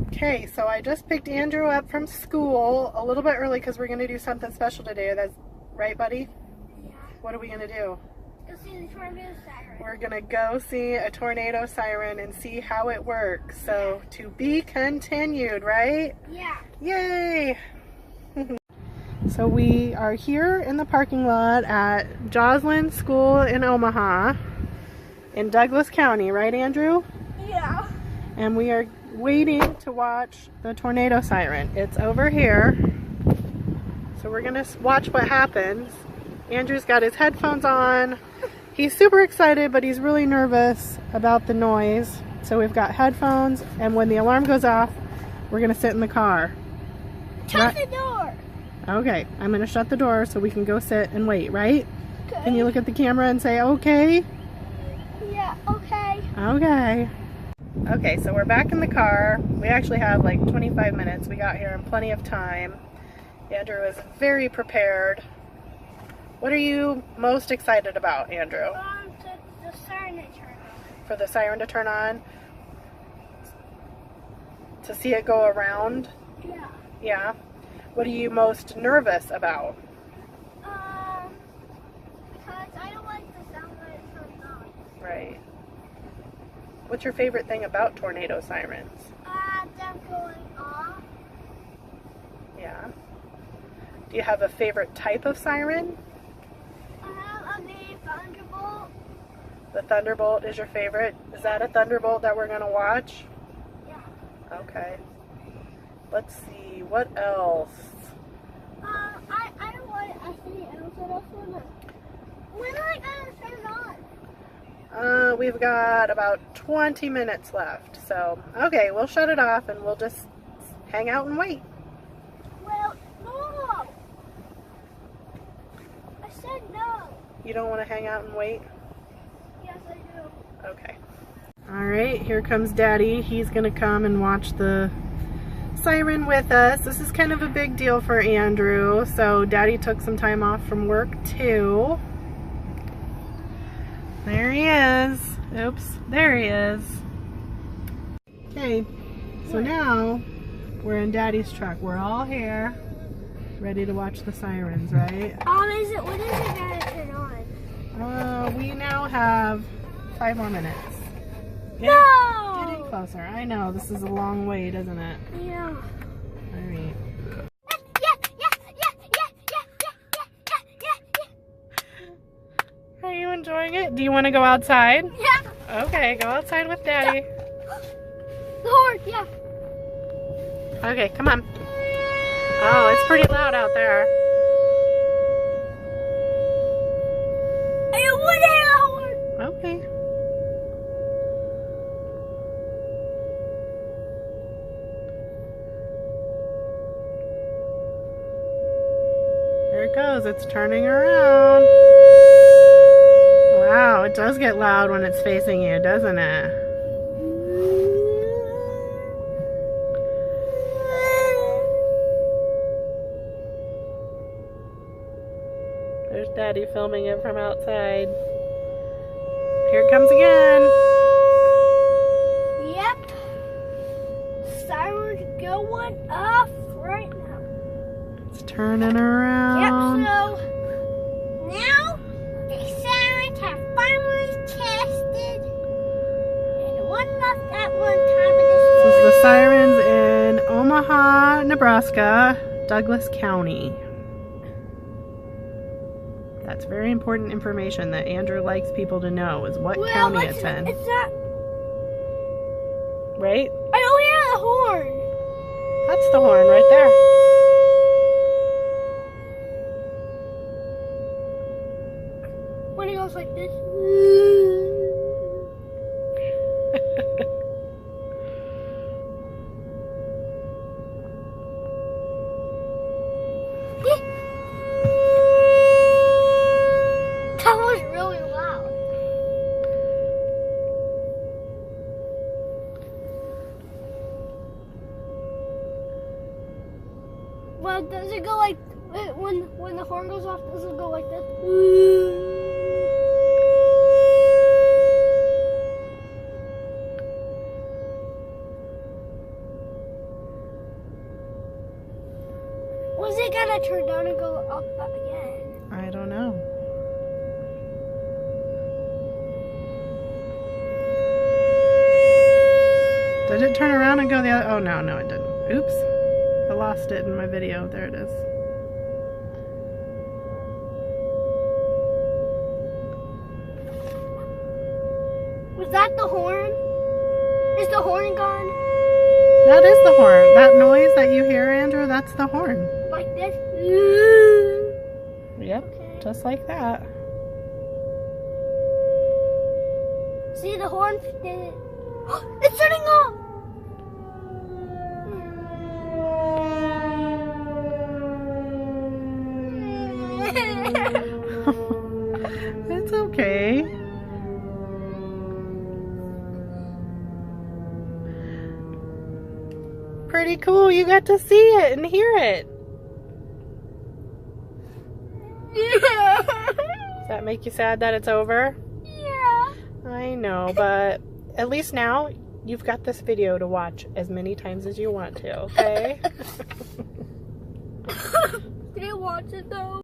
Okay, so I just picked Andrew up from school a little bit early because we're going to do something special today. That's right, buddy? Yeah. What are we going to do? Go see the tornado siren. We're going to go see a tornado siren and see how it works. So, to be continued, right? Yeah. Yay! So we are here in the parking lot at Joslyn School in Omaha in Douglas County, right, Andrew? Yeah. And we are waiting to watch the tornado siren. It's over here. So we're gonna watch what happens. Andrew's got his headphones on. He's super excited, but he's really nervous about the noise. So we've got headphones, and when the alarm goes off, we're gonna sit in the car. Shut the door. Okay, I'm gonna shut the door so we can go sit and wait, right? Okay. Can you look at the camera and say okay? Yeah, okay. Okay. Okay, so we're back in the car. We actually have like 25 minutes. We got here in plenty of time. Andrew is very prepared. What are you most excited about, Andrew? The siren to turn on. For the siren to turn on? To see it go around? Yeah. Yeah. What are you most nervous about? Because I don't like the sound when it turns on. Right. What's your favorite thing about tornado sirens? Them going off. Yeah. Do you have a favorite type of siren? The thunderbolt. The Thunderbolt is your favorite? Is that a Thunderbolt that we're going to watch? Yeah. Okay. Let's see. What else? I don't want anything else. I don't want to. When am I going to turn it on? We've got about 20 minutes left. So, okay, we'll shut it off and we'll just hang out and wait. Well, no. I said no. You don't want to hang out and wait? Yes, I do. Okay. Alright, here comes Daddy. He's going to come and watch the siren with us. This is kind of a big deal for Andrew, so Daddy took some time off from work too. There he is. Oops, there he is. Okay, so now we're in Daddy's truck. We're all here, ready to watch the sirens, right? When is it gonna turn on? We now have 5 more minutes. No! Getting closer. I know, this is a long wait, isn't it? Yeah. Alright. Are you enjoying it? Do you want to go outside? Yeah. Okay, go outside with Daddy. The horn, yeah. Okay, come on. Oh, it's pretty loud out there. I want to hear the horn. Okay. There it goes. It's turning around. Wow, it does get loud when it's facing you, doesn't it? There's Daddy filming it from outside. Here it comes again. Yep. Siren's going off right now. It's turning around. Yep, so now the sirens have finally tested. And one left at one time of this This is the morning. sirens in Omaha, Nebraska, Douglas County. That's very important information that Andrew likes people to know, is what county it's in. It's not. Right? I don't hear the horn. That's the horn right there. When it goes like this. That was really loud. Well, does it go like when the horn goes off? Does it go like this? How's it gonna turn down and go up again? I don't know. Did it turn around and go the other? Oh, no, it didn't. Oops. I lost it in my video. There it is. Was that the horn? Is the horn gone? That is the horn. That noise that you hear, Andrew, that's the horn. Like this? Yep, Okay. just like that. See, the horn did it. It's turning off! It's okay. Pretty cool. You got to see it and hear it. Does that make you sad that it's over? Yeah. I know, but at least now you've got this video to watch as many times as you want to, okay? Did I watch it though?